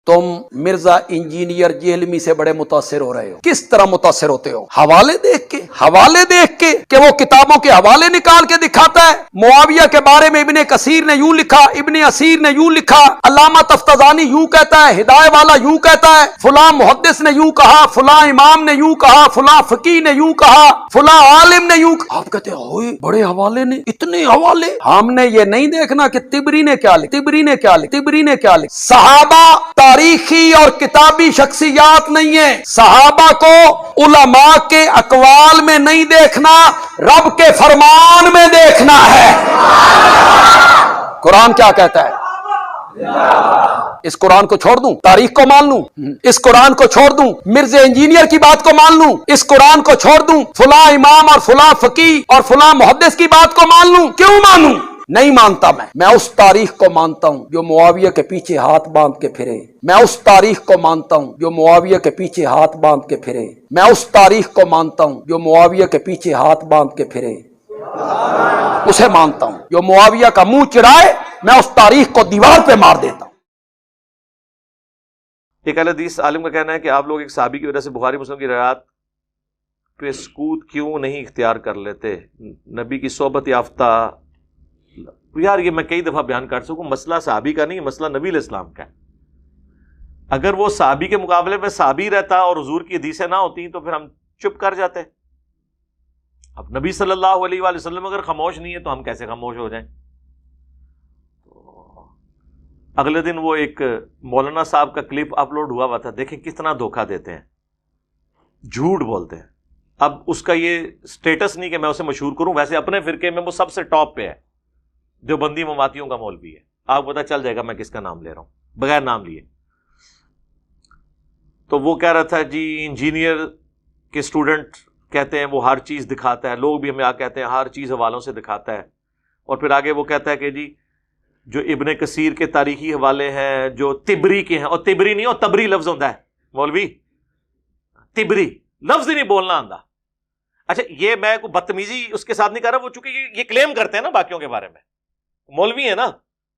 تم مرزا انجینئر جیلمی سے بڑے متاثر ہو رہے ہو. کس طرح متاثر ہوتے ہو؟ حوالے دیکھ کے کہ وہ کتابوں کے حوالے نکال کے دکھاتا ہے. معاویہ کے بارے میں ابن کثیر نے یوں لکھا، ابن اسیر نے یوں لکھا، علامہ تفتزانی یوں کہتا ہے، ہدایہ والا یوں کہتا ہے، فلاں محدث نے یوں کہا، فلاں امام نے یوں کہا، فلاں فقیہ نے یوں کہا، فلاں عالم نے یوں کہا. آپ کہتے ہیں ہوئے بڑے حوالے نے، اتنے حوالے. ہم نے یہ نہیں دیکھنا کہ طبری نے کیا لکھا، طبری نے کیا لکھا. صحابہ تاریخی اور کتابی شخصیات نہیں ہیں. صحابہ کو علماء کے اقوال میں نہیں دیکھنا، رب کے فرمان میں دیکھنا ہے. قرآن کیا کہتا ہے؟ اس قرآن کو چھوڑ دوں، تاریخ کو مان لوں؟ اس قرآن کو چھوڑ دوں، مرزا انجینئر کی بات کو مان لوں؟ اس قرآن کو چھوڑ دوں، فلاں امام اور فلاں فقیہ اور فلاں محدث کی بات کو مان لوں؟ کیوں مانوں؟ نہیں مانتا. میں اس تاریخ کو مانتا ہوں جو معاویہ کے پیچھے ہاتھ باندھ کے پھرے. میں اس تاریخ کو مانتا ہوں جو معاویہ کے پیچھے ہاتھ باندھ کے پھرے. میں اس تاریخ کو مانتا ہوں جو معاویہ کے پیچھے ہاتھ باندھ کے پھرے. اسے مانتا ہوں. جو معاویہ کا منہ چڑھائے میں اس تاریخ کو دیوار پہ مار دیتا ہوں. ایک اہل حدیث عالم کا کہنا ہے کہ آپ لوگ ایک صحابی کی وجہ سے بخاری مسلم کی روایات پہ سکوت کیوں نہیں اختیار کر لیتے؟ نبی کی صحبت یافتہ. یار یہ میں کئی دفعہ بیان کر سکوں، مسئلہ صحابی کا نہیں، مسئلہ نبی علیہ السلام کا ہے. اگر وہ صحابی کے مقابلے میں صحابی رہتا اور حضور کی حدیثیں نہ ہوتی تو پھر ہم چپ کر جاتے. اب نبی صلی اللہ علیہ وآلہ وسلم اگر خاموش نہیں ہے تو ہم کیسے خاموش ہو جائیں؟ اگلے دن وہ ایک مولانا صاحب کا کلپ اپلوڈ ہوا ہوا تھا، دیکھیں کتنا دھوکہ دیتے ہیں، جھوٹ بولتے ہیں. اب اس کا یہ سٹیٹس نہیں کہ میں اسے مشہور کروں، ویسے اپنے فرقے میں وہ سب سے ٹاپ پہ ہے، دیوبندی مماتیوں کا مولوی ہے. آپ کو پتہ چل جائے گا میں کس کا نام لے رہا ہوں بغیر نام لیے. تو وہ کہہ رہا تھا جی انجینئر کے اسٹوڈنٹ کہتے ہیں وہ ہر چیز دکھاتا ہے، لوگ بھی ہمیں کہتے ہیں ہر چیز حوالوں سے دکھاتا ہے. اور پھر آگے وہ کہتا ہے کہ جی جو ابن کثیر کے تاریخی حوالے ہیں، جو طبری کے ہیں، اور طبری نہیں، اور تبری لفظ ہوتا ہے مولوی، طبری لفظ ہی نہیں بولنا آندا. اچھا یہ میں کوئی بدتمیزی اس کے ساتھ نہیں کر رہا، وہ چونکہ یہ کلیم کرتے ہیں نا باقیوں کے بارے میں، مولوی ہے نا،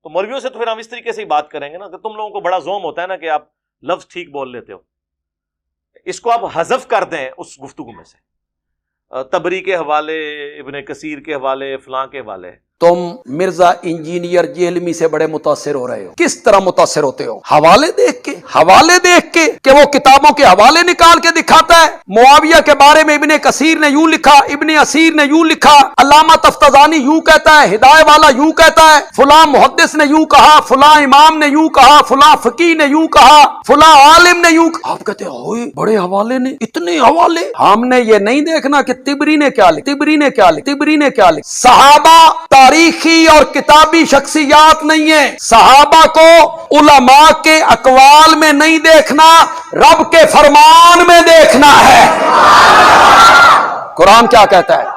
تو مولویوں سے تو پھر ہم اس طریقے سے ہی بات کریں گے نا کہ تم لوگوں کو بڑا زوم ہوتا ہے نا کہ آپ لفظ ٹھیک بول لیتے ہو. اس کو آپ حذف کر دیں اس گفتگو میں سے، تبری کے حوالے، ابن کثیر کے حوالے، فلاں کے حوالے. تم مرزا انجینئر جیلمی سے بڑے متاثر ہو رہے ہو. کس طرح متاثر ہوتے ہو؟ حوالے دیکھ کے کہ وہ کتابوں کے حوالے نکال کے دکھاتا ہے. معاویہ کے بارے میں ابن کثیر نے یوں لکھا، ابن اسیر نے یوں لکھا، علامہ تفتزانی یوں کہتا ہے، ہدایہ والا یوں کہتا ہے، فلاں محدث نے یوں کہا، فلاں امام نے یوں کہا، فلاں فقیہ نے یوں کہا، فلاں عالم نے یوں کہا. آپ کہتے ہیں ہوئے بڑے حوالے نے، اتنے حوالے. ہم نے یہ نہیں دیکھنا کہ طبری نے کیا لکھا. صحابہ تاریخی اور کتابی شخصیات نہیں ہیں. صحابہ کو علماء کے اقوال میں نہیں دیکھنا، رب کے فرمان میں دیکھنا ہے. قرآن کیا کہتا ہے؟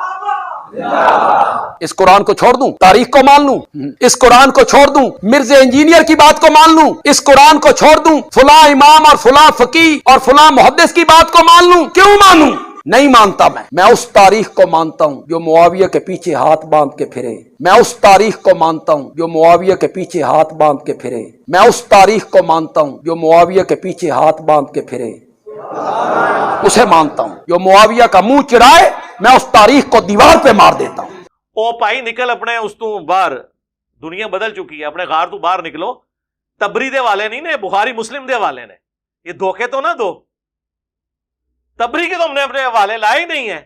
اس قرآن کو چھوڑ دوں، تاریخ کو مان لوں؟ اس قرآن کو چھوڑ دوں، مرزا انجینئر کی بات کو مان لوں؟ اس قرآن کو چھوڑ دوں، فلاں امام اور فلاں فقیہ اور فلاں محدث کی بات کو مان لوں؟ کیوں مانوں؟ نہیں مانتا. میں اس تاریخ کو مانتا ہوں جو معاویہ کے پیچھے ہاتھ باندھ کے پھرے. میں اس تاریخ کو مانتا ہوں جو معاویہ کے پیچھے ہاتھ باندھ کے پھرے. میں اس تاریخ کو مانتا ہوں جو معاویہ کے پیچھے ہاتھ باندھ کے پھرے. اسے مانتا ہوں. جو معاویہ کا منہ چڑھائے میں اس تاریخ کو دیوار پہ مار دیتا ہوں. او پائی نکل اپنے اس تو باہر، دنیا بدل چکی ہے، اپنے غار تو باہر نکلو. تبری دے والے نہیں نے، بخاری مسلم دے والے نے. یہ دھوکے تو نہ دو. تبری کے تو ہم نے اپنے حوالے لائے ہی نہیں ہیں.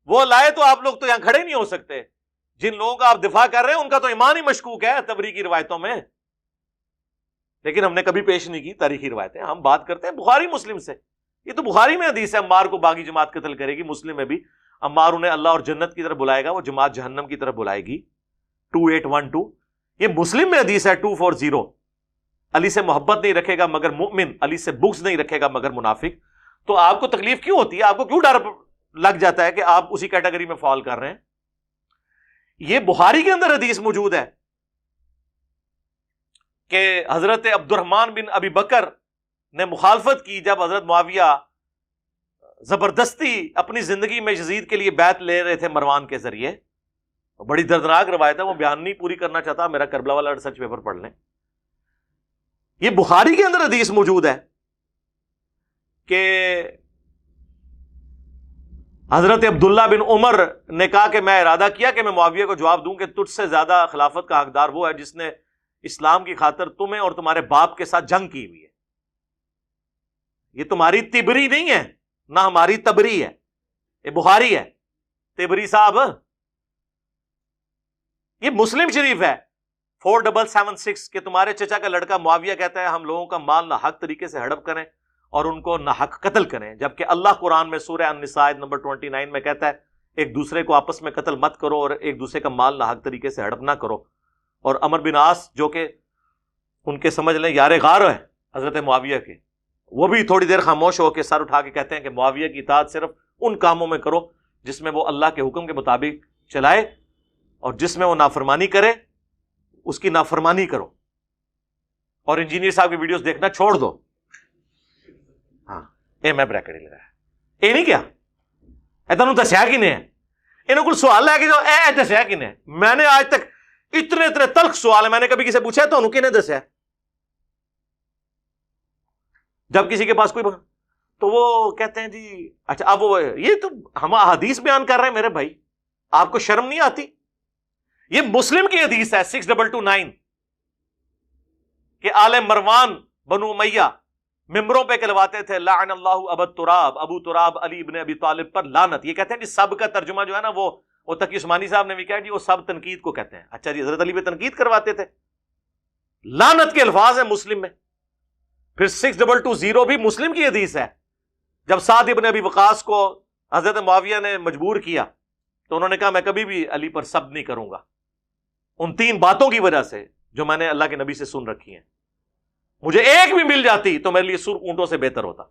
وہ لائے تو آپ لوگ تو یہاں کھڑے نہیں ہو سکتے. جن لوگوں کا آپ دفاع کر رہے ہیں ان کا تو ایمان ہی مشکوک ہے تبری کی روایتوں میں. لیکن ہم نے کبھی پیش نہیں کی تاریخی روایتیں. ہم بات کرتے ہیں بخاری مسلم سے. یہ تو بخاری میں حدیث ہے عمار کو باغی جماعت قتل کرے گی. مسلم میں بھی عمار انہیں اللہ اور جنت کی طرف بلائے گا، وہ جماعت جہنم کی طرف بلائے گی. 2812 یہ مسلم میں حدیث ہے. 240 علی سے محبت نہیں رکھے گا مگر مؤمن، علی سے بغض نہیں رکھے گا مگر منافق. تو آپ کو تکلیف کیوں ہوتی ہے؟ آپ کو کیوں ڈر لگ جاتا ہے کہ آپ اسی کیٹیگری میں فال کر رہے ہیں؟ یہ بخاری کے اندر حدیث موجود ہے کہ حضرت عبد الرحمن بن ابی بکر نے مخالفت کی جب حضرت معاویہ زبردستی اپنی زندگی میں یزید کے لیے بیعت لے رہے تھے مروان کے ذریعے. بڑی دردناک روایت ہے، وہ بیان نہیں پوری کرنا چاہتا، میرا کربلا والا ریسرچ پیپر پڑھ لیں. یہ بخاری کے اندر حدیث موجود ہے کہ حضرت عبداللہ بن عمر نے کہا کہ میں ارادہ کیا کہ میں معاویہ کو جواب دوں کہ تجھ سے زیادہ خلافت کا حقدار وہ ہے جس نے اسلام کی خاطر تمہیں اور تمہارے باپ کے ساتھ جنگ کی ہوئی ہے. یہ تمہاری تبری نہیں ہے، نہ ہماری تبری ہے، یہ بخاری ہے. تبری صاحب یہ مسلم شریف ہے 4776 کہ تمہارے چچا کا لڑکا معاویہ کہتا ہے ہم لوگوں کا مال ناحق طریقے سے ہڑپ کریں اور ان کو ناحق قتل کریں، جبکہ اللہ قرآن میں سورہ النساء آیت نمبر 29 میں کہتا ہے ایک دوسرے کو آپس میں قتل مت کرو اور ایک دوسرے کا مال ناحق طریقے سے ہڑپ نہ کرو. اور عمر بن عاص جو کہ ان کے سمجھ لیں یار غار ہے حضرت معاویہ کے، وہ بھی تھوڑی دیر خاموش ہو کے سر اٹھا کے کہتے ہیں کہ معاویہ کی اطاعت صرف ان کاموں میں کرو جس میں وہ اللہ کے حکم کے مطابق چلائے، اور جس میں وہ نافرمانی کرے اس کی نافرمانی کرو. اور انجینئر صاحب کی ویڈیوز دیکھنا چھوڑ دو. ہاں اے میں بریکٹ ہی لگایا اے نہیں کیا اے تنوں دسیا کی نے انہوں کو سوال لے کے جو اے دسیا کی نے. میں نے آج تک اتنے تلخ سوال ہے میں نے کبھی کسی پوچھا ہے تو انہوں کی نے دسیا جب کسی کے پاس کوئی تو وہ کہتے ہیں جی اچھا اب وہ یہ تو ہم حدیث بیان کر رہے ہیں میرے بھائی، آپ کو شرم نہیں آتی؟ یہ مسلم کی حدیث ہے 6229 کہ آل مروان بنو امیہ ممبروں پہ کہلواتے تھے لعن اللہ ابو تراب علی ابن ابی طالب پر لعنت. یہ کہتے ہیں کہ سب کا ترجمہ جو ہے نا وہ تقی عثمانی صاحب نے بھی کہا جی وہ سب تنقید کو کہتے ہیں. اچھا جی حضرت علی پہ تنقید کرواتے تھے، لعنت کے الفاظ ہیں مسلم میں. پھر 6220 بھی مسلم کی حدیث ہے جب سعد ابن ابی وقاص کو حضرت معاویہ نے مجبور کیا تو انہوں نے کہا میں کبھی بھی علی پر سب نہیں کروں گا ان 3 باتوں کی وجہ سے جو میں نے اللہ کے نبی سے سن رکھی ہیں، مجھے ایک بھی مل جاتی تو میرے لیے سر اونٹوں سے بہتر ہوتا.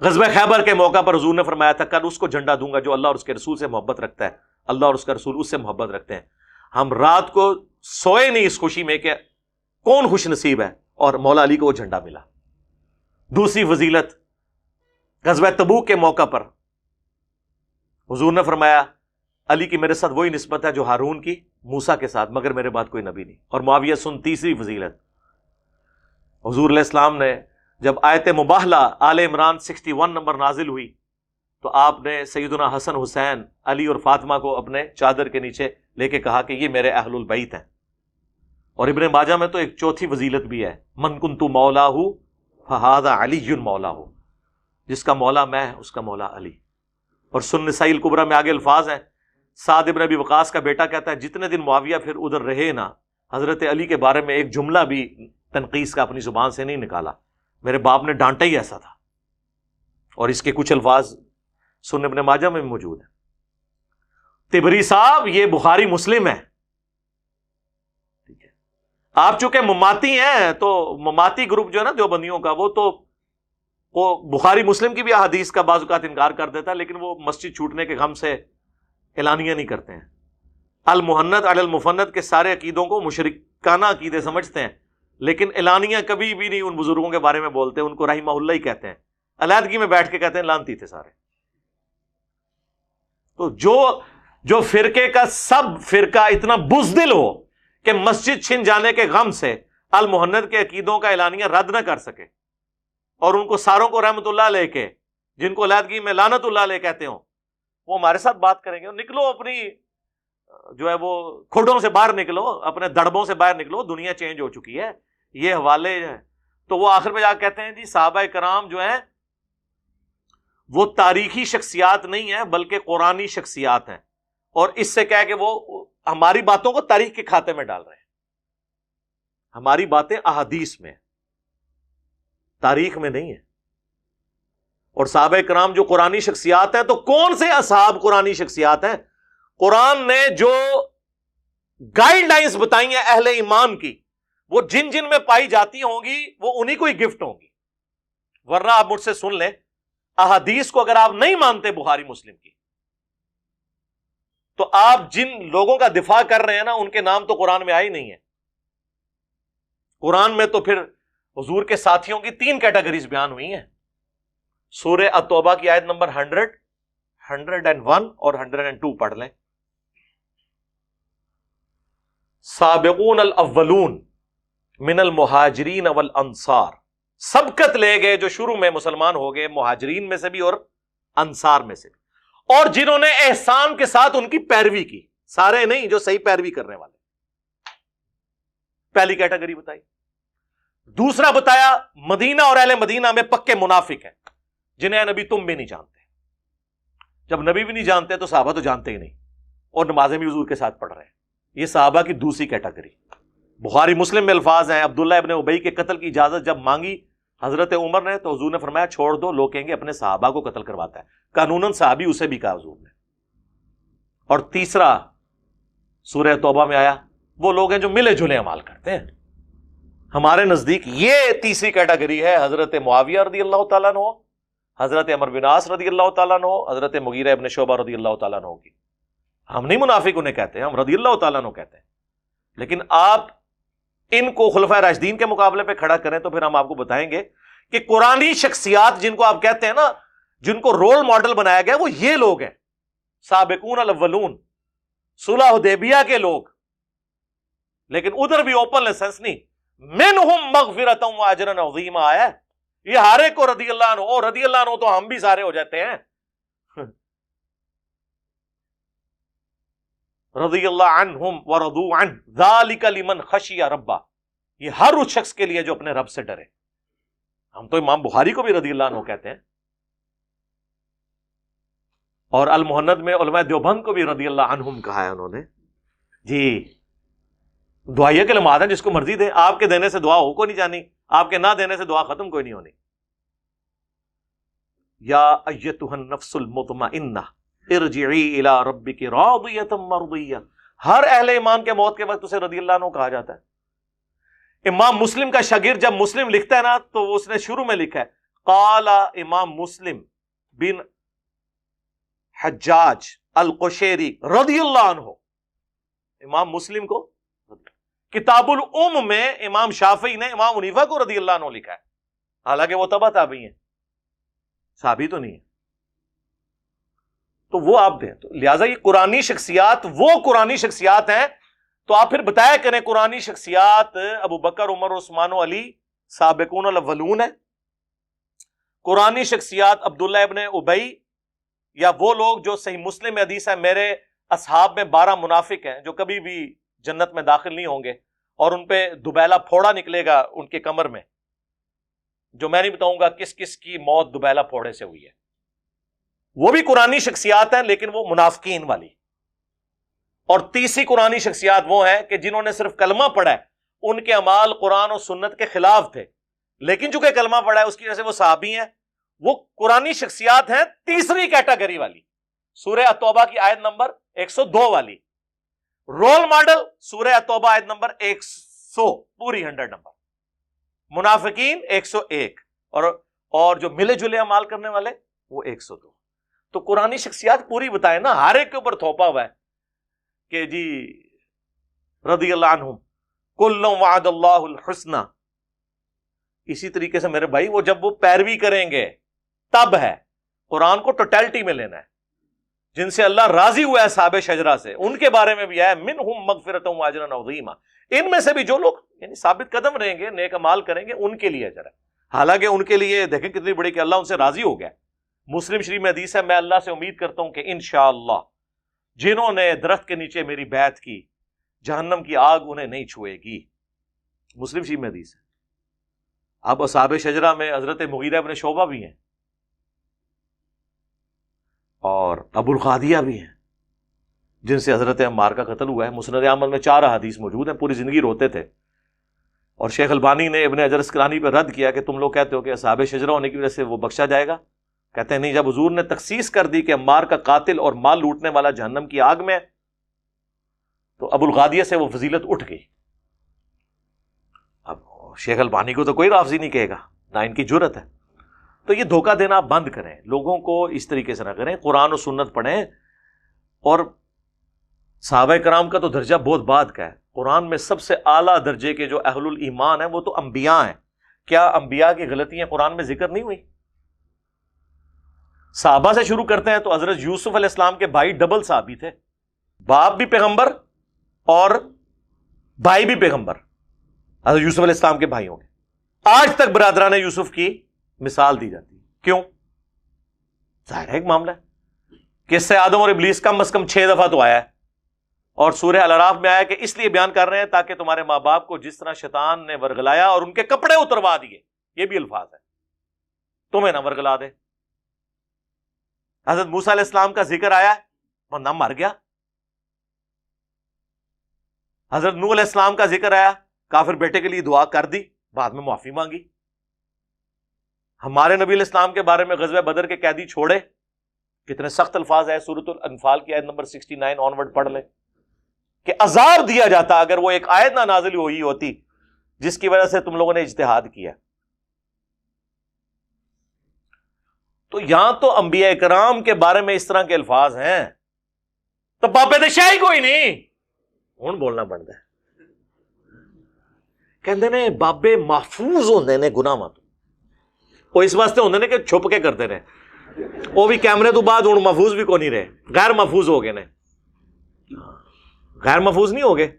غزوہ خیبر کے موقع پر حضور نے فرمایا تھا کل اس کو جھنڈا دوں گا جو اللہ اور اس کے رسول سے محبت رکھتا ہے، اللہ اور اس کا رسول اس سے محبت رکھتے ہیں. ہم رات کو سوئے نہیں اس خوشی میں کہ کون خوش نصیب ہے اور مولا علی کو وہ جھنڈا ملا. دوسری فضیلت غزوہ تبوک کے موقع پر حضور نے فرمایا علی کی میرے ساتھ وہی نسبت ہے جو ہارون کی موسیٰ کے ساتھ، مگر میرے بعد کوئی نبی نہیں. اور معاویہ سن تیسری فضیلت حضور علیہ السلام نے جب آیت مباہلہ آل عمران 61 نمبر نازل ہوئی تو آپ نے سیدنا حسن حسین علی اور فاطمہ کو اپنے چادر کے نیچے لے کے کہا کہ یہ میرے اہل البیت ہیں. اور ابن ماجہ میں تو ایک چوتھی فضیلت بھی ہے من کنت مولاہ فہذا علی مولاہ، جس کا مولا میں اس کا مولا علی. اور سنن نسائی الکبریٰ میں آگے الفاظ ہیں سعد ابن ابی وقاص کا بیٹا کہتا ہے جتنے دن معاویہ پھر ادھر رہے نا حضرت علی کے بارے میں ایک جملہ بھی تنقیص کا اپنی زبان سے نہیں نکالا، میرے باپ نے ڈانٹا ہی ایسا تھا. اور اس کے کچھ الفاظ سنن ابن ماجہ میں موجود ہیں. تبری صاحب یہ بخاری مسلم ہے. ٹھیک ہے، آپ چونکہ مماتی ہیں تو مماتی گروپ جو ہے نا دیوبندیوں کا وہ بخاری مسلم کی بھی احادیث کا بعض اوقات انکار کر دیتا ہے، لیکن وہ مسجد چھوٹنے کے غم سے اعلانیہ نہیں کرتے ہیں. المحنت علی المفند کے سارے عقیدوں کو مشرکانہ عقیدے سمجھتے ہیں، لیکن اعلانیہ کبھی بھی نہیں ان بزرگوں کے بارے میں بولتے، ان کو رحمہ اللہ ہی کہتے ہیں. علیحدگی میں بیٹھ کے کہتے ہیں لانتی تھے سارے. تو جو فرقے کا سب فرقہ اتنا بزدل ہو کہ مسجد چھن جانے کے غم سے المحنت کے عقیدوں کا اعلانیہ رد نہ کر سکے اور ان کو ساروں کو رحمت اللہ علیہ کے جن کو علیحدگی میں لعنت اللہ علیہ کہتے ہوں وہ ہمارے ساتھ بات کریں گے. نکلو اپنی جو ہے وہ کھوڑوں سے باہر نکلو، اپنے دڑبوں سے باہر نکلو، دنیا چینج ہو چکی ہے. یہ حوالے ہیں تو وہ آخر میں جا کے کہتے ہیں جی صحابہ کرام جو ہیں وہ تاریخی شخصیات نہیں ہیں بلکہ قرآنی شخصیات ہیں، اور اس سے کہہ کہ وہ ہماری باتوں کو تاریخ کے کھاتے میں ڈال رہے ہیں. ہماری باتیں احادیث میں، تاریخ میں نہیں ہے. اور صحابہ کرام جو قرآنی شخصیات ہیں تو کون سے اصحاب قرآنی شخصیات ہیں؟ قرآن نے جو گائیڈ لائنز بتائی ہیں اہل ایمان کی وہ جن جن میں پائی جاتی ہوں گی وہ انہی کو ہی گفٹ ہوں گی. ورنہ آپ مجھ سے سن لیں احادیث کو اگر آپ نہیں مانتے بخاری مسلم کی تو آپ جن لوگوں کا دفاع کر رہے ہیں نا ان کے نام تو قرآن میں آئی نہیں ہے. قرآن میں تو پھر حضور کے ساتھیوں کی 3 کیٹیگریز بیان ہوئی ہیں. سورہ التوبہ کی آیت نمبر 100، 101 اور 102 پڑھ لیں. سابقون الاولون من المہاجرین والانصار، سبقت لے گئے جو شروع میں مسلمان ہو گئے مہاجرین میں سے بھی اور انصار میں سے بھی، اور جنہوں نے احسان کے ساتھ ان کی پیروی کی، سارے نہیں، جو صحیح پیروی کرنے والے، پہلی کیٹیگری بتائی۔ دوسرا بتایا مدینہ اور اہل مدینہ میں پکے منافق ہیں جنہیں نبی تم بھی نہیں جانتے۔ جب نبی بھی نہیں جانتے تو صحابہ تو جانتے ہی نہیں، اور نمازیں بھی حضور کے ساتھ پڑھ رہے ہیں۔ یہ صحابہ کی دوسری کیٹیگری۔ بخاری مسلم میں الفاظ ہیں، عبداللہ ابن ابی کے قتل کی اجازت جب مانگی حضرت عمر نے تو حضور نے فرمایا چھوڑ دو، لوگ کہیں گے اپنے صحابہ کو قتل کرواتا ہے، قانوناً صحابی اسے بھی کہا حضور نے۔ اور تیسرا سورہ توبہ میں آیا وہ لوگ ہیں جو ملے جلے اعمال کرتے ہیں۔ ہمارے نزدیک یہ تیسری کیٹیگری ہے حضرت معاویہ رضی اللہ تعالیٰ عنہ، حضرت عمرو بن عاص رضی اللہ تعالیٰ عنہ، حضرت مغیرہ ابن شعبہ رضی اللہ تعالیٰ عنہ کی۔ ہم نہیں منافق انہیں کہتے ہیں، ہم رضی اللہ تعالیٰ عنہ کہتے ہیں، لیکن آپ ان کو خلفائے راشدین کے مقابلے پہ کھڑا کریں تو پھر ہم آپ کو بتائیں گے کہ قرآنی شخصیات جن کو آپ کہتے ہیں نا، جن کو رول ماڈل بنایا گیا، وہ یہ لوگ ہیں، سابقون الاولون، صلح حدیبیہ کے لوگ۔ لیکن ادھر بھی اوپن لائسنس نہیں، منہم مغفرۃ و اجر عظیم آیا ہے، یہ ہر ایک کو رضی اللہ عنہ، اور رضی اللہ عنہ تو ہم بھی سارے ہو جاتے ہیں، رضی اللہ عنہم ورضوا عنہ ذالک لمن خشی ربہ، یہ ہر اس شخص کے لیے جو اپنے رب سے ڈرے۔ ہم تو امام بخاری کو بھی رضی اللہ عنہ کہتے ہیں، اور المہند میں علماء دیوبند کو بھی رضی اللہ عنہم کہا ہے انہوں نے۔ جی دعائیہ کے لمحات ہیں، جس کو مرضی دے، آپ کے دینے سے دعا ہو کوئی نہیں جانی، آپ کے نہ دینے سے دعا ختم کوئی نہیں ہونی۔ یا ایتھا النفس المطمئنہ ارجعی الی ربک راضیۃ مرضیہ، ہر اہل ایمان کے موت کے وقت اسے رضی اللہ عنہ کہا جاتا ہے۔ امام مسلم کا شاگرد جب مسلم لکھتا ہے نا تو اس نے شروع میں لکھا ہے قال امام مسلم بن حجاج القشیری رضی اللہ عنہ، امام مسلم کو۔ کتاب الام میں امام شافعی نے امام حنیفہ کو رضی اللہ عنہ لکھا ہے، حالانکہ وہ تبع تابعی ہیں، صحابی تو نہیں ہے۔ تو وہ آپ دیں، تو لہٰذا یہ قرآنی شخصیات وہ قرآنی شخصیات ہیں، تو آپ پھر بتایا کریں قرآنی شخصیات ابو بکر عمر عثمان و علی سابقون الاولون ہیں، قرآنی شخصیات عبداللہ ابن ابی، یا وہ لوگ جو صحیح مسلم میں حدیث ہے میرے اصحاب میں 12 منافق ہیں جو کبھی بھی جنت میں داخل نہیں ہوں گے، اور ان پہ دوبیلا پھوڑا نکلے گا ان کے کمر میں، جو میں نہیں بتاؤں گا کس کس کی موت دوبیلا پھوڑے سے ہوئی ہے۔ وہ بھی قرآنی شخصیات ہیں لیکن وہ منافقین والی۔ اور تیسری قرآنی شخصیات وہ ہیں کہ جنہوں نے صرف کلمہ پڑھا ہے، ان کے اعمال قرآن و سنت کے خلاف تھے، لیکن چونکہ کلمہ پڑھا ہے اس کی وجہ سے وہ صحابی ہیں، وہ قرآنی شخصیات ہیں تیسری کیٹیگری والی، سورہ التوبہ کی آیت نمبر 102 والی۔ رول ماڈل سورہ التوبہ آیت نمبر 100 پوری 100 نمبر، منافقین 101، اور جو ملے جلے اعمال کرنے والے وہ 102۔ تو قرآنی شخصیات پوری بتائیں نا، ہر ایک کے اوپر تھوپا ہوا ہے کہ جی رضی اللہ عنہم کل وعد اللہ الحسنہ۔ اسی طریقے سے میرے بھائی وہ جب وہ پیروی کریں گے تب ہے، قرآن کو ٹوٹیلٹی میں لینا ہے۔ جن سے اللہ راضی ہوا ہے صحابہ شجرہ سے، ان کے بارے میں بھی ہے منہم مغفرۃ و اجر عظیمہ، ان میں سے بھی جو لوگ یعنی ثابت قدم رہیں گے، نیک اعمال کریں گے، ان کے لیے اجر ہے۔ حالانکہ ان کے لیے دیکھیں کتنی بڑی کہ اللہ ان سے راضی ہو گیا۔ مسلم شریف میں حدیث ہے میں اللہ سے امید کرتا ہوں کہ انشاءاللہ جنہوں نے درخت کے نیچے میری بیعت کی جہنم کی آگ انہیں نہیں چھوئے گی، مسلم شریف میں حدیث ہے۔ اب اصحاب شجرہ میں حضرت مغیرہ ابن شعبہ بھی ہیں اور ابو القادیہ بھی ہیں جن سے حضرت عمار کا قتل ہوا ہے۔ مسند احمد میں 4 احادیث موجود ہیں، پوری زندگی روتے تھے، اور شیخ البانی نے ابن حجر اسقلانی پہ رد کیا کہ تم لوگ کہتے ہو کہ اصحاب شجرہ ہونے کی وجہ سے وہ بخشا جائے گا، کہتے ہیں نہیں، جب حضور نے تخصیص کر دی کہ عمار کا قاتل اور مال لوٹنے والا جہنم کی آگ میں، تو ابو القادیہ سے وہ فضیلت اٹھ گئی۔ اب شیخ البانی کو تو کوئی رافضی نہیں کہے گا، نہ ان کی جرت ہے۔ تو یہ دھوکہ دینا آپ بند کریں، لوگوں کو اس طریقے سے نہ کریں، قرآن و سنت پڑھیں۔ اور صحابہ کرام کا تو درجہ بہت بعد کا ہے، قرآن میں سب سے اعلیٰ درجے کے جو اہل الایمان ہیں وہ تو انبیاء ہیں۔ کیا انبیاء کی غلطیاں قرآن میں ذکر نہیں ہوئی؟ صحابہ سے شروع کرتے ہیں تو حضرت یوسف علیہ السلام کے بھائی ڈبل صحابی تھے، باپ بھی پیغمبر اور بھائی بھی پیغمبر، حضرت یوسف علیہ السلام کے بھائیوں کے. آج تک برادران یوسف کی مثال دی جاتی ہے. کیوں؟ ظاہر ہے ایک معاملہ ہے کہ اس سے آدم اور ابلیس کم از کم 6 دفعہ تو آیا ہے, اور سورہ الاعراف میں آیا کہ اس لیے بیان کر رہے ہیں تاکہ تمہارے ماں باپ کو جس طرح شیطان نے ورگلایا اور ان کے کپڑے اتروا دیے, یہ بھی الفاظ ہے, تمہیں نہ ورگلا دے. حضرت موسیٰ علیہ السلام کا ذکر آیا, بندہ مر گیا. حضرت نوح علیہ السلام کا ذکر آیا, کافر بیٹے کے لیے دعا کر دی, بعد میں معافی مانگی. ہمارے نبی علیہ السلام کے بارے میں غزوہ بدر کے قیدی چھوڑے, کتنے سخت الفاظ ہے, سورۃ الانفال کی آیت نمبر 69 آنورڈ پڑھ لیں کہ عذاب دیا جاتا اگر وہ ایک آیت نہ نازل ہوئی ہوتی جس کی وجہ سے تم لوگوں نے اجتہاد کیا. تو یہاں تو انبیاء کرام کے بارے میں اس طرح کے الفاظ ہیں تو بابے دے شاہی کوئی نہیں, ہوں بولنا بنتا ہے. کہندے نے بابے محفوظ ہوندے نے گناہاں تو, وہ اس واسطے ہوندے نے کہ چھپ کے کرتے رہے, وہ بھی کیمرے تو بعد ہوں محفوظ بھی کو نہیں رہے, غیر محفوظ ہو گئے نے. غیر محفوظ نہیں ہو گئے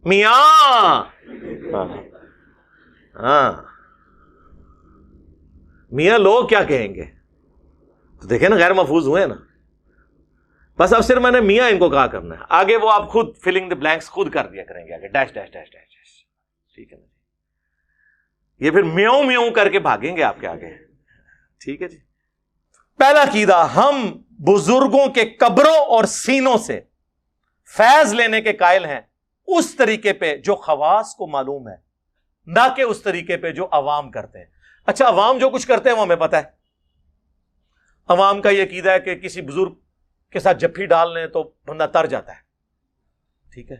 میاں, ہاں میاں لوگ کیا کہیں گے, تو دیکھیں نا غیر محفوظ ہوئے نا. بس اب صرف میں نے میاں ان کو کہا کرنا ہے, آگے وہ آپ خود فلنگ دی بلینکس خود کر دیا کریں گے, آگے dash dash dash dash dash, ٹھیک ہے نا جی, یہ پھر میوں میوں کر کے بھاگیں گے آپ کے آگے, ٹھیک ہے جی. پہلا عقیدہ, ہم بزرگوں کے قبروں اور سینوں سے فیض لینے کے قائل ہیں اس طریقے پہ جو خواص کو معلوم ہے, نہ کہ اس طریقے پہ جو عوام کرتے ہیں. اچھا عوام جو کچھ کرتے ہیں وہ ہمیں پتہ ہے. عوام کا یہ عقیدہ ہے کہ کسی بزرگ کے ساتھ جفی ڈال لیں تو بندہ تر جاتا ہے, ٹھیک ہے.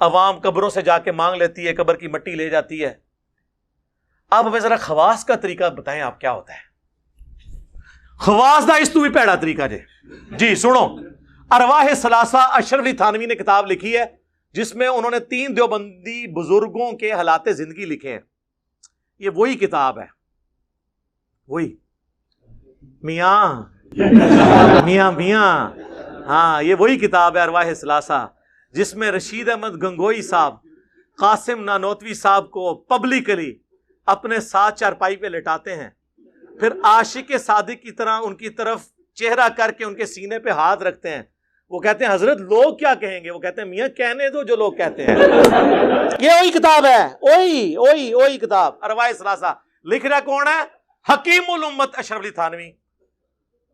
عوام قبروں سے جا کے مانگ لیتی ہے, قبر کی مٹی لے جاتی ہے. آپ ہمیں ذرا خواص کا طریقہ بتائیں, آپ کیا ہوتا ہے خواص دا, اس تو بھی پیڑا طریقہ جی سنو. ارواح ثلاثہ اشرف علی تھانوی نے کتاب لکھی ہے جس میں انہوں نے 3 دیوبندی بزرگوں کے حالات زندگی لکھے ہیں. یہ وہی کتاب ہے, وہی میاں میاں میاں, ہاں یہ وہی کتاب ہے ارواح ثلاثہ جس میں رشید احمد گنگوئی صاحب قاسم نانوتوی صاحب کو پبلکلی اپنے ساتھ چارپائی پہ لٹاتے ہیں, پھر عاشق صادق کی طرح ان کی طرف چہرہ کر کے ان کے سینے پہ ہاتھ رکھتے ہیں. وہ کہتے ہیں حضرت لوگ کیا کہیں گے, وہ کہتے ہیں میاں کہنے دو جو لوگ کہتے ہیں. یہ وہی کتاب ہے, وہی کتاب ارواح ثلاثہ. لکھ رہا کون ہے؟ حکیم الامت اشرف علی تھانوی.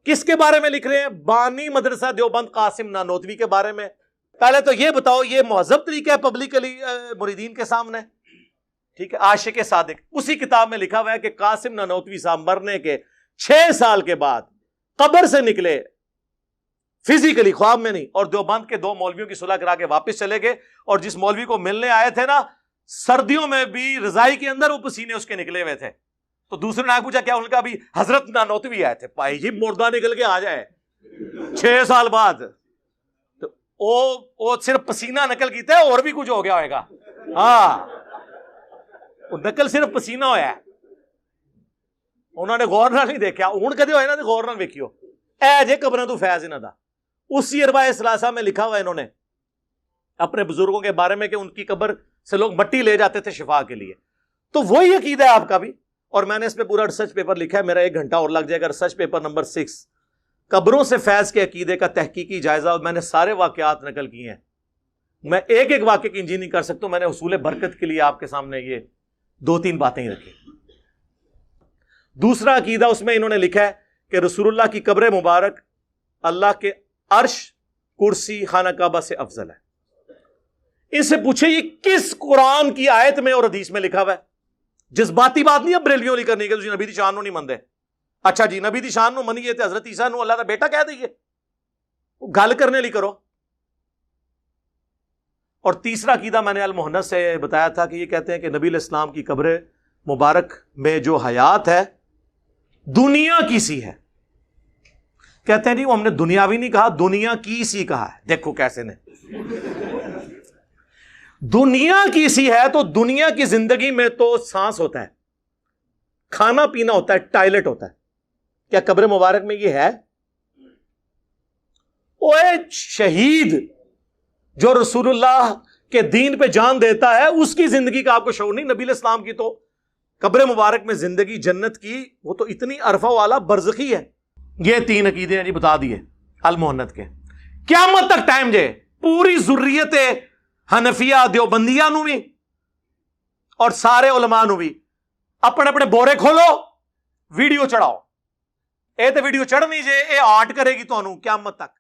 کس کے بارے میں لکھ رہے ہیں؟ بانی مدرسہ دیوبند قاسم نانوتوی کے بارے میں. پہلے تو یہ بتاؤ یہ مہذب طریقہ ہے پبلکلی مریدین کے سامنے, ٹھیک ہے. عاشق صادق, اسی کتاب میں لکھا ہوا ہے کہ قاسم نانوتوی صاحب مرنے کے 6 سال کے بعد قبر سے نکلے, فزیکلی خواب میں نہیں, اور دیوبند کے 2 مولویوں کی صلح کرا کے واپس چلے گئے, اور جس مولوی کو ملنے آئے تھے نا سردیوں میں بھی رضائی کے اندر وہ پسینے اس کے نکلے ہوئے تھے. تو دوسرے نے پوچھا کیا, ان کا بھی حضرت نانوتوی آئے تھے. پائی جی مردہ نکل کے آ جائے 6 سال بعد, تو وہ صرف پسینہ نکل کیتا ہے, اور بھی کچھ ہو گیا ہوئے گا. ہاں وہ نکل صرف پسینہ ہویا ہے, انہوں نے غور نہ نہیں دیکھا. ہوں کدے ہوئے نا تو غور نہ ویکھیو, اے جے قبریں تو فیض انہاں دا. اسی ارواح ثلاثہ میں لکھا ہوا ہے انہوں نے اپنے بزرگوں کے بارے میں کہ ان کی قبر سے لوگ مٹی لے جاتے تھے شفا کے لیے. تو وہی عقیدہ ہے آپ کا بھی, اور میں نے اس پہ پورا ریسرچ پیپر لکھا ہے, میرا 1 گھنٹہ اور لگ جائے گا. ریسرچ پیپر نمبر 6, قبروں سے فیض کے عقیدے کا تحقیقی جائزہ, اور میں نے سارے واقعات نقل کیے ہیں. میں ایک ایک واقعے کی انجی نہیں کر سکتا, میں نے حصول برکت کے لیے آپ کے سامنے یہ 2-3 باتیں ہی رکھی. دوسرا عقیدہ اس میں انہوں نے لکھا ہے کہ رسول اللہ کی قبر مبارک اللہ کے عرش, کرسی, خانہ کعبہ سے افضل ہے. ان سے پوچھے یہ کس قرآن کی آیت میں اور حدیث میں لکھا ہوا ہے؟ جذباتی بات نہیں اب بریلویوں لی کرنی کہ تسی نبی دی شان نو نہیں مندے. اچھا جی نبی دی شان نو منیے تے حضرت عیسیٰ نو اللہ دا بیٹا کہہ دئیے, گل کرنے لی کرو. اور تیسرا عقیدہ میں نے المحنت سے بتایا تھا کہ یہ کہتے ہیں کہ نبی علیہ السلام کی قبر مبارک میں جو حیات ہے دنیا کی سی ہے. کہتے ہیں جی وہ ہم نے دنیاوی نہیں کہا, دنیا کی سی کہا ہے. دیکھو کیسے نے, دنیا کی سی ہے تو دنیا کی زندگی میں تو سانس ہوتا ہے, کھانا پینا ہوتا ہے, ٹائلٹ ہوتا ہے. کیا قبر مبارک میں یہ ہے؟ اوے شہید جو رسول اللہ کہ دین پہ جان دیتا ہے اس کی زندگی کا آپ کو شعور نہیں. نبی علیہ السلام کی تو قبر مبارک میں زندگی جنت کی وہ تو اتنی عرفہ والا برزخی ہے. یہ 3 عقیدے ہیں جی بتا دیے المہند کے. قیامت تک ٹائم جے پوری ذریت حنفیہ دیوبندیہ نو بھی اور سارے علماء نو بھی اپنے اپنے بورے کھولو, ویڈیو چڑھاؤ. اے تے ویڈیو چڑھنی جے اے آرٹ کرے گی تانوں قیامت تک.